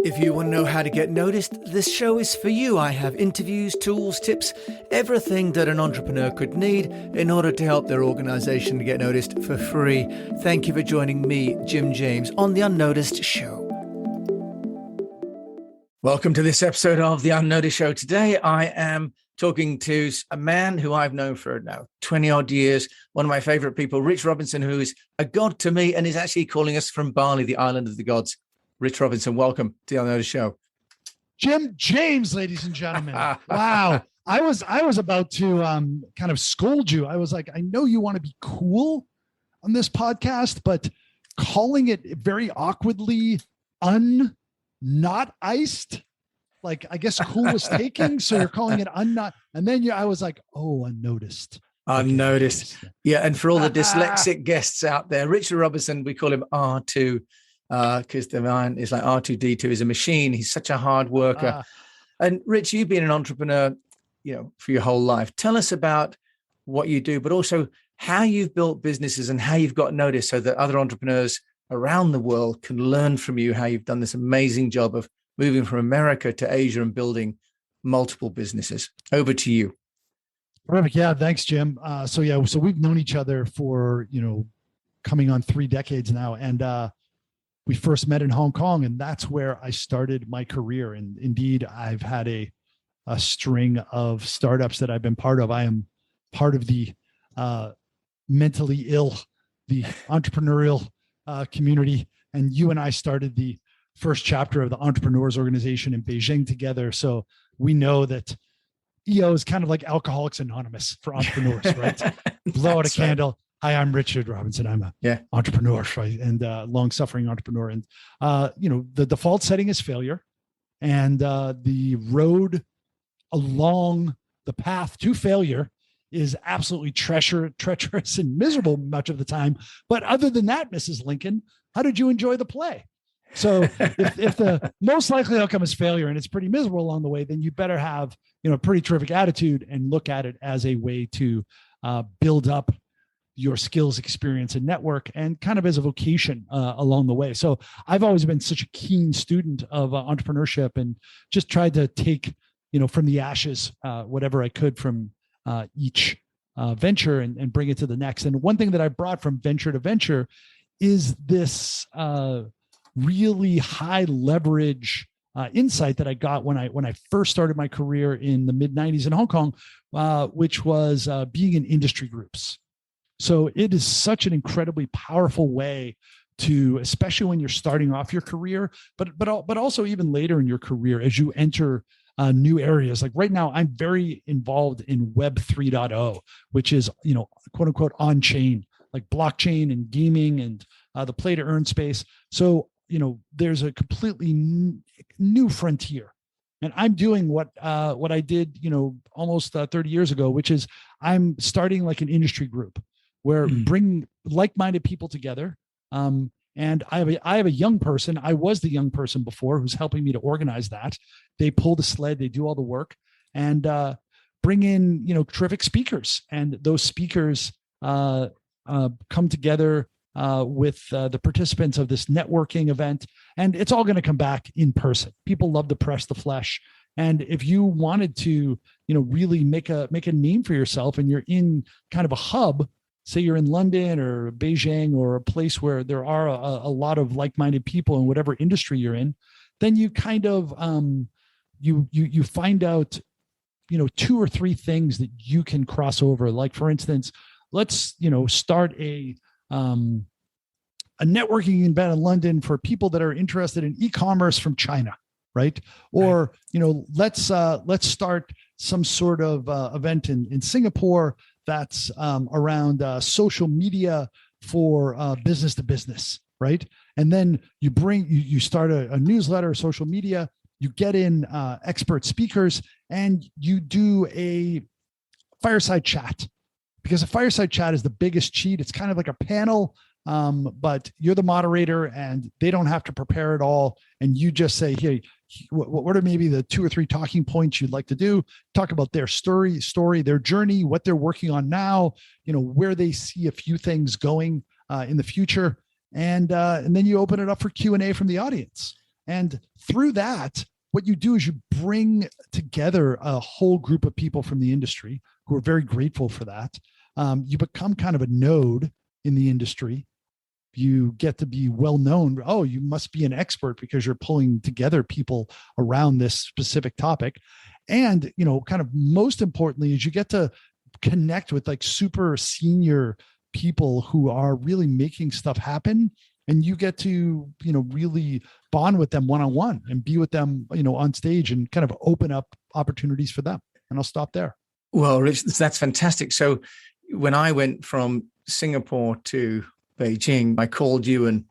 If you want to know how to get noticed, this show is for you. I have interviews, tools, tips, everything that an entrepreneur could need in order to help their organization to get noticed for free. Thank you for joining me, Jim James, on The Unnoticed Show. Welcome to this episode of The Unnoticed Show. Today, I am talking to a man who I've known for now 20 odd years, one of my favorite people, Rich Robinson, who is a god to me and is actually calling us from Bali, the island of the gods. Rich Robinson, welcome to The Unnoticed Show. Jim James, ladies and gentlemen. Wow. I was about to kind of scold you. I was like, I know you want to be cool on this podcast, but calling it very awkwardly not iced, like I guess cool was taking. So you're calling it unnot. And then I was like, oh, unnoticed. Unnoticed. Okay. Yeah. And for all the dyslexic guests out there, Richard Robinson, we call him R2. Because the man is like R2D2 is a machine. He's such a hard worker. And Rich, you've been an entrepreneur, for your whole life. Tell us about what you do, but also how you've built businesses and how you've got noticed so that other entrepreneurs around the world can learn from you how you've done this amazing job of moving from America to Asia and building multiple businesses. Over to you. Perfect. Yeah. Thanks, Jim. So we've known each other for, coming on 3 decades now. And, we first met in Hong Kong, and that's where I started my career. And indeed, I've had a string of startups that I've been part of. I am part of the mentally ill, the entrepreneurial community. And you and I started the first chapter of the Entrepreneurs Organization in Beijing together. So we know that EO is kind of like Alcoholics Anonymous for entrepreneurs, right? Blow out a candle. Hi, I'm Richard Robinson. I'm a entrepreneur, right? And long-suffering entrepreneur. And the default setting is failure, and the road along the path to failure is absolutely treacherous and miserable much of the time. But other than that, Mrs. Lincoln, how did you enjoy the play? So if the most likely outcome is failure and it's pretty miserable along the way, then you better have a pretty terrific attitude and look at it as a way to build up your skills, experience, and network, and kind of as a vocation along the way. So I've always been such a keen student of entrepreneurship and just tried to take, from the ashes, whatever I could from each venture and bring it to the next. And one thing that I brought from venture to venture is this really high leverage insight that I got when I first started my career in the mid 90s in Hong Kong, which was being in industry groups. So it is such an incredibly powerful way to, especially when you're starting off your career, but also even later in your career as you enter new areas. Like right now, I'm very involved in Web 3.0, which is, quote unquote, on chain, like blockchain and gaming and the play to earn space. So, there's a completely new frontier. And I'm doing what I did, almost 30 years ago, which is I'm starting like an industry group where bring like-minded people together. And I have a young person. I was the young person before who's helping me to organize that. They pull the sled, they do all the work, and bring in, terrific speakers. And those speakers come together with the participants of this networking event. And it's all going to come back in person. People love to press the flesh. And if you wanted to, really make a name for yourself and you're in kind of a hub, say you're in London or Beijing or a place where there are a lot of like-minded people in whatever industry you're in, then you kind of you find out 2 or 3 things that you can cross over. Like for instance, let's start a networking event in London for people that are interested in e-commerce from China, right? Or let's start some sort of event in Singapore that's around social media for business to business, right? And then you start a newsletter, social media, you get in expert speakers, and you do a fireside chat, because a fireside chat is the biggest cheat. It's kind of like a panel, but you're the moderator and they don't have to prepare at all. And you just say, hey, what are maybe the 2 or 3 talking points you'd like to do? Talk about their story, their journey, what they're working on now, where they see a few things going in the future. And then you open it up for Q&A from the audience. And through that, what you do is you bring together a whole group of people from the industry who are very grateful for that. You become kind of a node in the industry. You get to be well known. Oh, you must be an expert because you're pulling together people around this specific topic. And, kind of most importantly is you get to connect with like super senior people who are really making stuff happen. And you get to, really bond with them one-on-one and be with them, on stage and kind of open up opportunities for them. And I'll stop there. Well, Rich, that's fantastic. So when I went from Singapore to Beijing, I called you and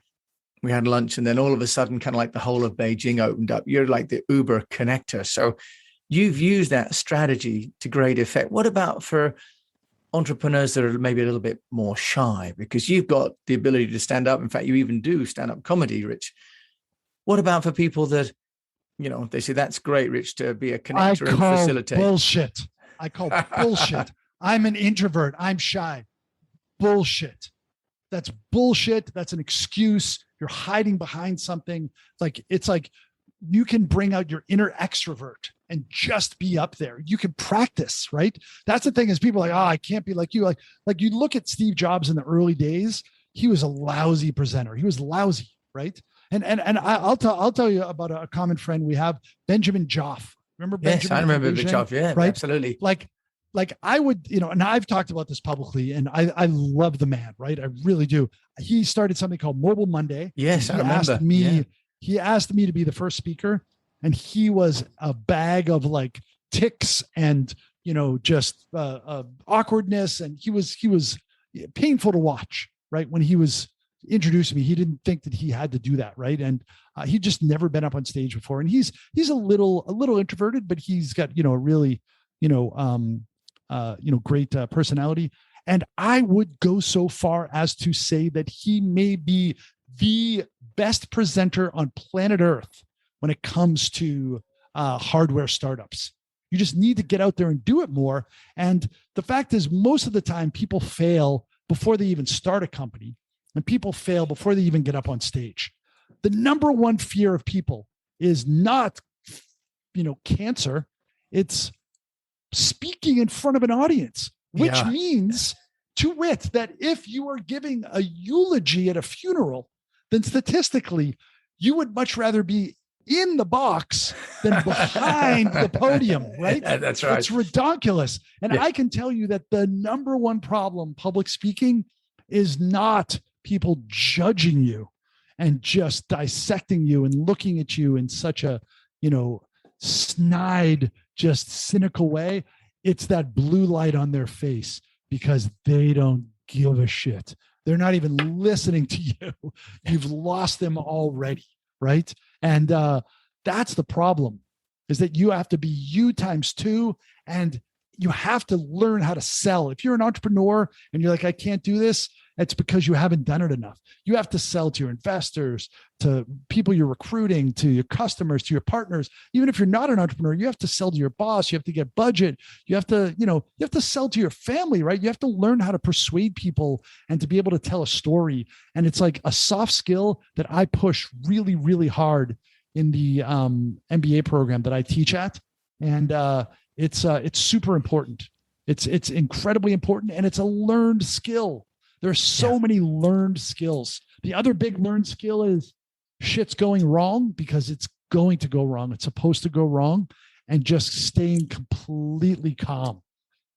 we had lunch, and then all of a sudden, kind of like the whole of Beijing opened up. You're like the Uber connector. So you've used that strategy to great effect. What about for entrepreneurs that are maybe a little bit more shy? Because you've got the ability to stand up. In fact, you even do stand-up comedy, Rich. What about for people that, they say, that's great, Rich, to be a connector and facilitate? Bullshit. I call bullshit. I'm an introvert. I'm shy. Bullshit. That's bullshit. That's an excuse. You're hiding behind something. It's like you can bring out your inner extrovert and just be up there. You can practice, right? That's the thing is people are like, oh, I can't be like you. Like you look at Steve Jobs in the early days, he was a lousy presenter. He was lousy, right? And I'll tell you about a common friend we have, Benjamin Joff. Remember Benjamin? Yes, I remember Joff. Yeah, right? Absolutely. Like I would, and I've talked about this publicly, and I love the man, right? I really do. He started something called Mobile Monday. Yes, I remember. He asked me to be the first speaker, and he was a bag of like ticks and, just awkwardness. And he was painful to watch, right? When he was introducing me, he didn't think that he had to do that, right? And he just never been up on stage before. And he's a little introverted, but he's got, a really, great personality. And I would go so far as to say that he may be the best presenter on planet Earth when it comes to hardware startups. You just need to get out there and do it more. And the fact is, most of the time people fail before they even start a company, and people fail before they even get up on stage. The number one fear of people is not, cancer. It's speaking in front of an audience, which means, to wit, that if you are giving a eulogy at a funeral, then statistically, you would much rather be in the box than behind the podium, right? Yeah, that's right. It's ridiculous. And I can tell you that the number one problem public speaking is not people judging you and just dissecting you and looking at you in such a, snide, just cynical way. It's that blue light on their face because they don't give a shit. They're not even listening to you. You've lost them already, right? And that's the problem, is that you have to be you times two, and you have to learn how to sell. If you're an entrepreneur and you're like, I can't do this, it's because you haven't done it enough. You have to sell to your investors, to people you're recruiting, to your customers, to your partners. Even if you're not an entrepreneur, you have to sell to your boss. You have to get budget. You have to, you have to sell to your family, right? You have to learn how to persuade people and to be able to tell a story. And it's like a soft skill that I push really, really hard in the MBA program that I teach at. And it's super important. It's incredibly important, and it's a learned skill. There's so many learned skills. The other big learned skill is shit's going wrong because it's going to go wrong. It's supposed to go wrong, and just staying completely calm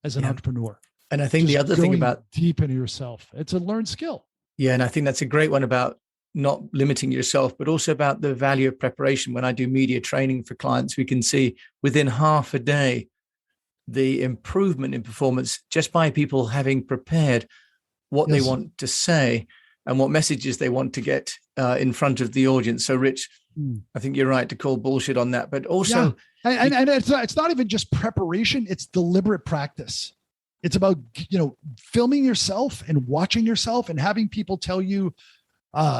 as an entrepreneur. And I think the other thing about deep into yourself, it's a learned skill. Yeah. And I think that's a great one about not limiting yourself, but also about the value of preparation. When I do media training for clients, we can see within half a day, the improvement in performance just by people having prepared what they want to say and what messages they want to get in front of the audience. So, Rich, I think you're right to call bullshit on that, but also, and it's not even just preparation; it's deliberate practice. It's about filming yourself and watching yourself and having people tell you,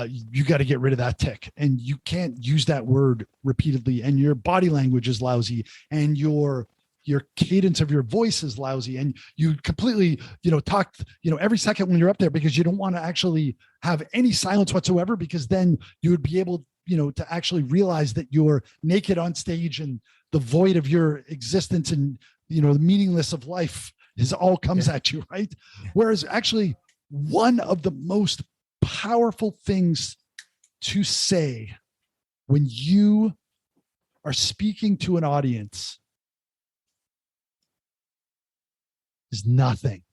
you got to get rid of that tick, and you can't use that word repeatedly, and your body language is lousy, and your cadence of your voice is lousy, and you completely, talk, every second when you're up there, because you don't want to actually have any silence whatsoever, because then you would be able to actually realize that you're naked on stage and the void of your existence and, the meaningless of life all comes at you, right? Whereas actually one of the most powerful things to say when you are speaking to an audience is nothing.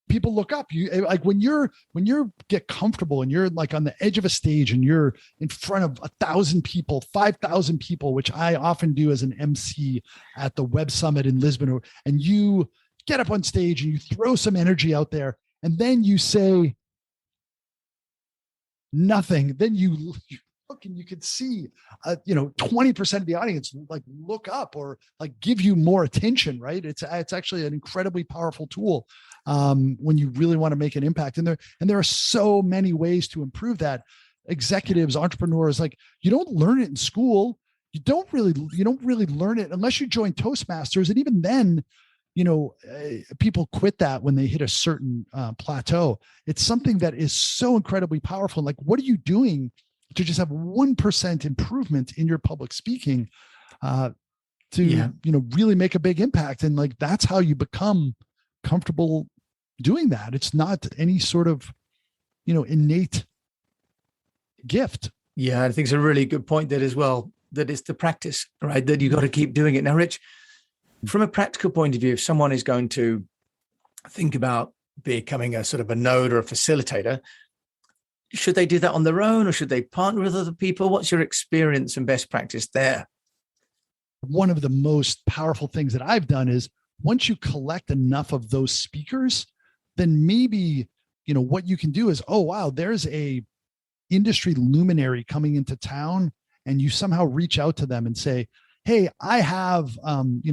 People look up. You like when you get comfortable and you're like on the edge of a stage and you're in front of 1,000 people, 5,000 people, which I often do as an MC at the Web Summit in Lisbon, and you get up on stage and you throw some energy out there, and then you say nothing. Then you look and you can see, 20% of the audience like look up or like give you more attention, right? It's actually an incredibly powerful tool when you really want to make an impact. And there are so many ways to improve that. Executives, entrepreneurs, like you don't learn it in school. You don't really learn it unless you join Toastmasters. And even then, people quit that when they hit a certain plateau. It's something that is so incredibly powerful. Like, what are you doing to just have 1% improvement in your public speaking to really make a big impact? And like, that's how you become comfortable doing that. It's not any sort of, innate gift. Yeah, I think it's a really good point there as well, that it's the practice, right? That you got to keep doing it. Now, Rich, from a practical point of view, if someone is going to think about becoming a sort of a node or a facilitator, should they do that on their own or should they partner with other people? What's your experience and best practice there? One of the most powerful things that I've done is once you collect enough of those speakers, then maybe, what you can do is, oh, wow, there's a industry luminary coming into town, and you somehow reach out to them and say, hey, I have,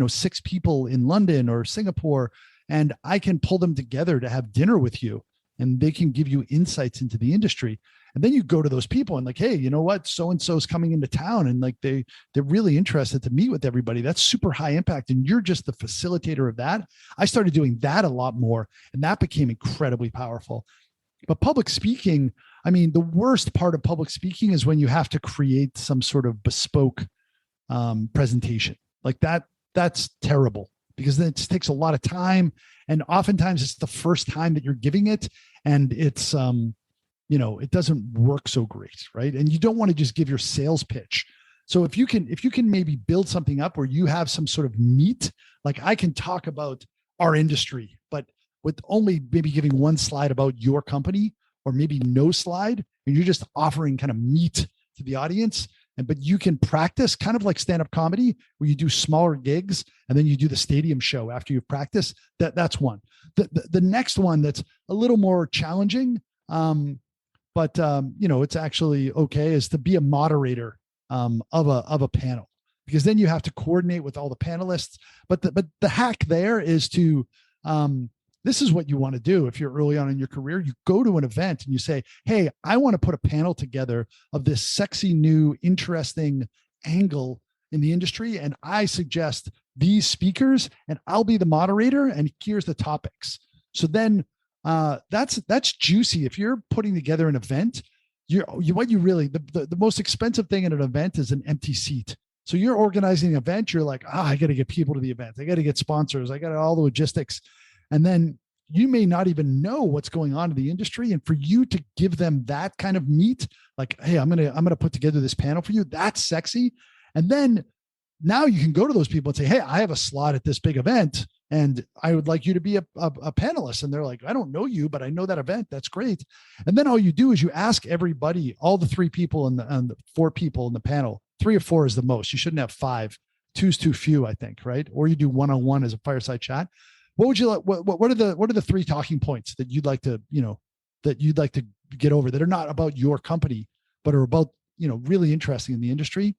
6 people in London or Singapore, and I can pull them together to have dinner with you, and they can give you insights into the industry. And then you go to those people and like, hey, you know what? So-and-so is coming into town, and like they're really interested to meet with everybody. That's super high impact. And you're just the facilitator of that. I started doing that a lot more, and that became incredibly powerful. But public speaking, I mean, the worst part of public speaking is when you have to create some sort of bespoke presentation like that. That's terrible because then it takes a lot of time. And oftentimes it's the first time that you're giving it. And it's, it doesn't work so great. Right. And you don't want to just give your sales pitch. So if you can maybe build something up where you have some sort of meat, like I can talk about our industry, but with only maybe giving one slide about your company or maybe no slide, and you're just offering kind of meat to the audience. But you can practice kind of like stand-up comedy where you do smaller gigs and then you do the stadium show after you've practiced. That's one. The next one that's a little more challenging, but it's actually okay, is to be a moderator of a panel, because then you have to coordinate with all the panelists. But the hack there is to this is what you want to do. If you're early on in your career, you go to an event and you say, hey, I want to put a panel together of this sexy, new, interesting angle in the industry. And I suggest these speakers and I'll be the moderator. And here's the topics. So then that's juicy. If you're putting together an event, the most expensive thing in an event is an empty seat. So you're organizing an event. You're like, I got to get people to the event. I got to get sponsors. I got all the logistics. And then you may not even know what's going on in the industry. And for you to give them that kind of meat, like, hey, I'm gonna put together this panel for you. That's sexy. And then now you can go to those people and say, hey, I have a slot at this big event, and I would like you to be a panelist. And they're like, I don't know you, but I know that event. That's great. And then all you do is you ask everybody, all the 3 people and the 4 people in the panel. 3 or 4 is the most. You shouldn't have 5. 2's too few, I think, right? Or you do one-on-one as a fireside chat. What would you like? What are the 3 talking points that you'd like to, get over that are not about your company, but are about, really interesting in the industry?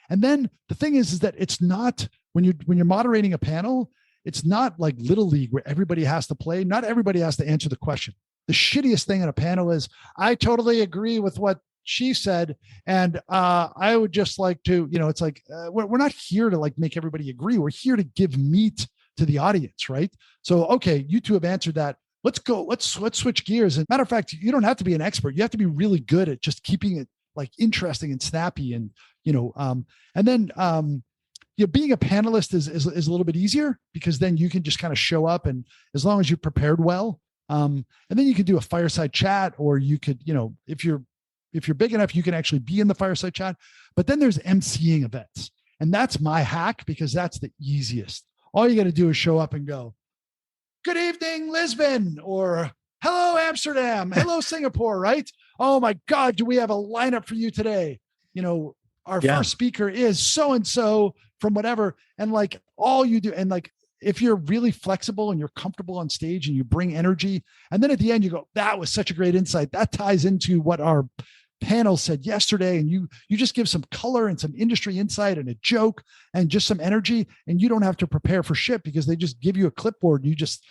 And then the thing is that it's not when you're moderating a panel, it's not like Little League where everybody has to play. Not everybody has to answer the question. The shittiest thing in a panel is, I totally agree with what she said, and I would just like to, it's like we're not here to like make everybody agree. We're here to give meat to the audience, right? So, okay, you 2 have answered that. Let's go. Let's switch gears. And matter of fact, you don't have to be an expert. You have to be really good at just keeping it like interesting and snappy, and and then being a panelist is a little bit easier, because then you can just kind of show up, and as long as you prepared well, and then you can do a fireside chat, or you could, if you're big enough, you can actually be in the fireside chat. But then there's emceeing events, and that's my hack, because that's the easiest. All you got to do is show up and go, "Good evening, Lisbon," or "Hello, Amsterdam," "Hello, Singapore," right? "Oh my God, do we have a lineup for you today? Our first speaker is so-and-so from whatever." And like all you do, and like, if you're really flexible and you're comfortable on stage and you bring energy, and then at the end you go, "That was such a great insight. That ties into what our panel said yesterday." And you just give some color and some industry insight and a joke and just some energy, and you don't have to prepare for shit, because they just give you a clipboard and you just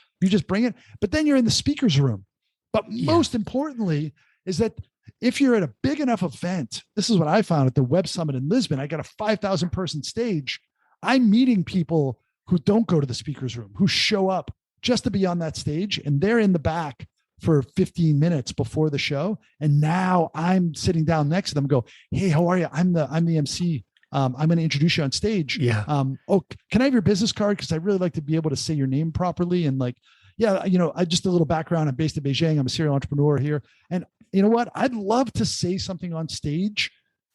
bring it. But then you're in the speaker's room. But most importantly is that if you're at a big enough event, this is what I found at the Web Summit in Lisbon. I got a 5,000 person stage. I'm meeting people who don't go to the speaker's room, who show up just to be on that stage, and they're in the back for 15 minutes before the show. And now I'm sitting down next to them and go, "Hey, how are you? I'm the MC. I'm going to introduce you on stage. Yeah. Oh, can I have your business card? Because I really like to be able to say your name properly." And like, I just a little background. I'm based in Beijing. I'm a serial entrepreneur here. And you know what? I'd love to say something on stage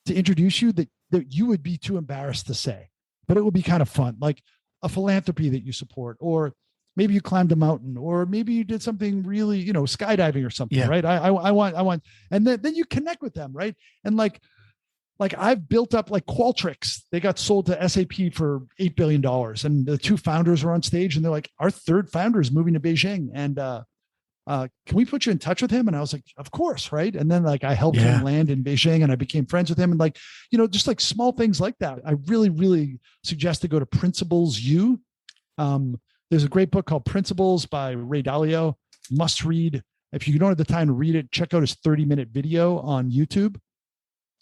to introduce you that you would be too embarrassed to say, but it would be kind of fun, like a philanthropy that you support, or maybe you climbed a mountain, or maybe you did something really, skydiving or something, right? I want, and then you connect with them, right? And like I've built up like Qualtrics. They got sold to SAP for $8 billion. And the two founders were on stage, and they're like, "Our third founder is moving to Beijing. And can we put you in touch with him?" And I was like, "Of course." Right. And then like I helped him land in Beijing, and I became friends with him. And like, just like small things like that. I really, really suggest to go to Principles U. There's a great book called Principles by Ray Dalio. Must read. If you don't have the time to read it, check out his 30-minute video on YouTube,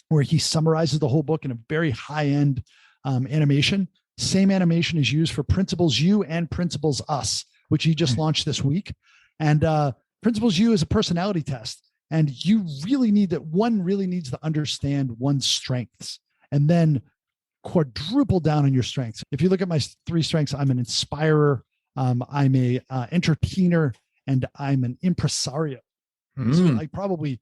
where he summarizes the whole book in a very high-end animation. Same animation is used for Principles U and Principles Us, which he just launched this week. And Principles U is a personality test. And you really need that. One really needs to understand one's strengths, and then quadruple down on your strengths. If you look at my 3 strengths, I'm an inspirer, I'm a entertainer, and I'm an impresario. So I probably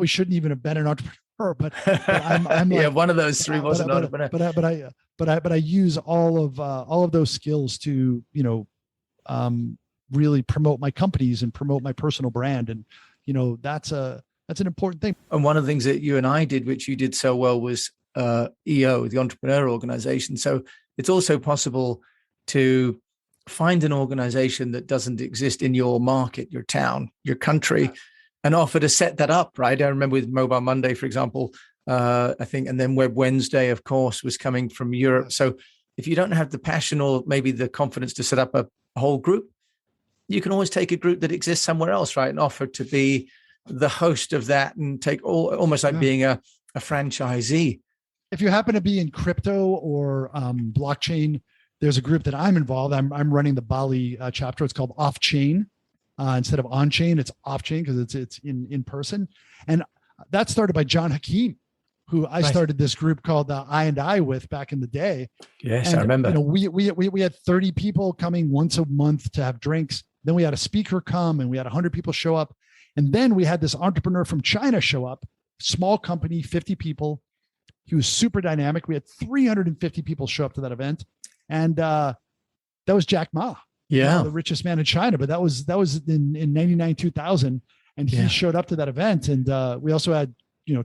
shouldn't even have been an entrepreneur, but I'm like, one of those 3 wasn't an entrepreneur. But I use all of those skills to really promote my companies and promote my personal brand, and that's an important thing. And one of the things that you and I did, which you did so well, was EO, the Entrepreneur Organization. So it's also possible to find an organization that doesn't exist in your market, your town, your country, and offer to set that up, right? I remember with Mobile Monday, for example, I think, and then Web Wednesday, of course, was coming from Europe. So if you don't have the passion or maybe the confidence to set up a whole group, you can always take a group that exists somewhere else, right? And offer to be the host of that, and take almost like being a franchisee. If you happen to be in crypto or blockchain, there's a group that I'm involved. I'm running the Bali chapter. It's called Off Chain. Instead of on chain, it's off chain, because it's in person. And that started by John Hakeem, who I started this group called I with back in the day. Yes, and, I remember. We had 30 people coming once a month to have drinks. Then we had a speaker come, and we had 100 people show up. And then we had this entrepreneur from China show up, small company, 50 people. He was super dynamic. We had 350 people show up to that event. And that was Jack Ma. Yeah, the richest man in China, but that was in 99, 2000. And he showed up to that event. And we also had,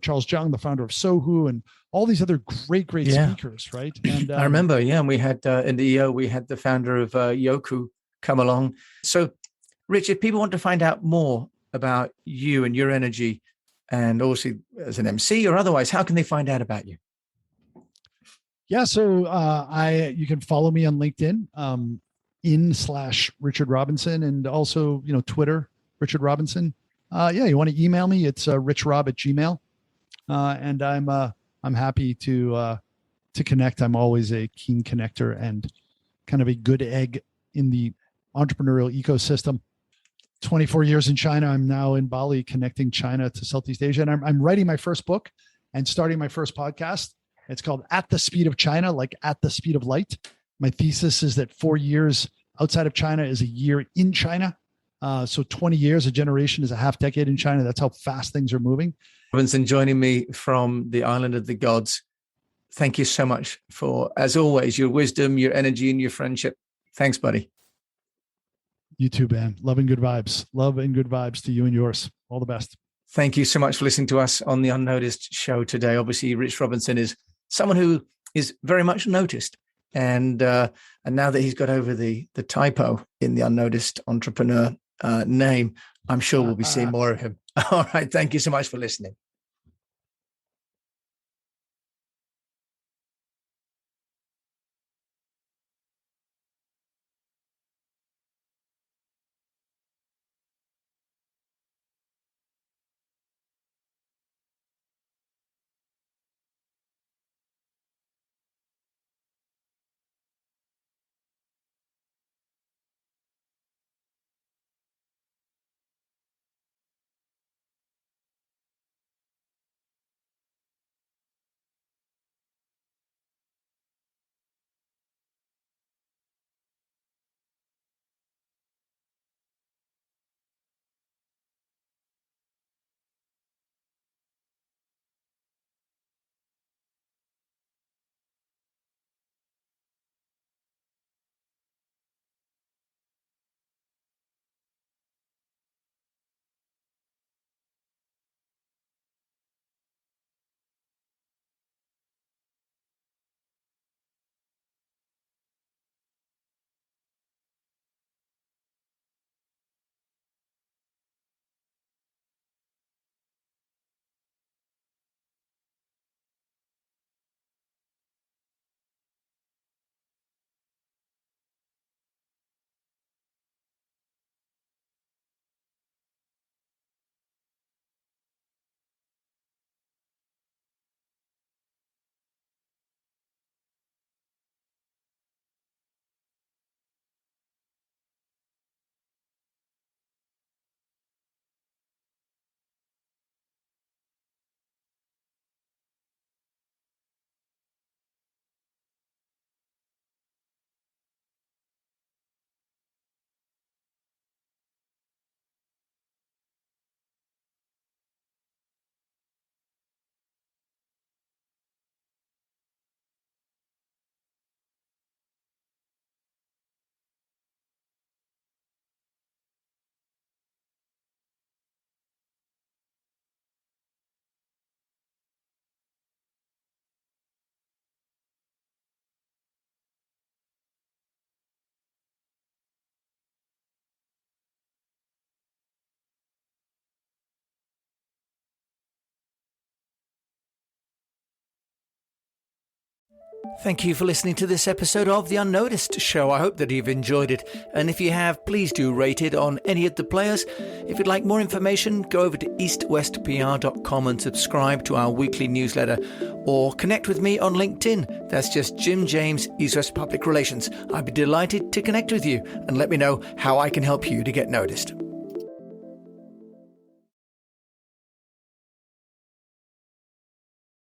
Charles Zhang, the founder of Sohu, and all these other great speakers. Right. And I remember. Yeah. And we had in the EO, we had the founder of Yoku come along. So Rich, if people want to find out more about you and your energy, and also as an MC or otherwise, how can they find out about you? Yeah. So you can follow me on LinkedIn, /Richard Robinson, and also, Twitter, Richard Robinson. You want to email me? It's richrob@gmail. And I'm happy to connect. I'm always a keen connector and kind of a good egg in the entrepreneurial ecosystem. 24 years in China. I'm now in Bali, connecting China to Southeast Asia. And I'm writing my first book, and starting my first podcast. It's called At the Speed of China, like at the speed of light. My thesis is that 4 years outside of China is a year in China. So 20 years, a generation is a half decade in China. That's how fast things are moving. Robinson joining me from the island of the gods. Thank you so much for, as always, your wisdom, your energy, and your friendship. Thanks, buddy. You too, man. Love and good vibes. Love and good vibes to you and yours. All the best. Thank you so much for listening to us on the Unnoticed show today. Obviously, Rich Robinson is someone who is very much noticed. And now that he's got over the typo in the Unnoticed Entrepreneur name, I'm sure we'll be seeing more of him. All right. Thank you so much for listening. Thank you for listening to this episode of The Unnoticed Show. I hope that you've enjoyed it. And if you have, please do rate it on any of the players. If you'd like more information, go over to eastwestpr.com and subscribe to our weekly newsletter. Or connect with me on LinkedIn. That's just Jim James, East West Public Relations. I'd be delighted to connect with you and let me know how I can help you to get noticed.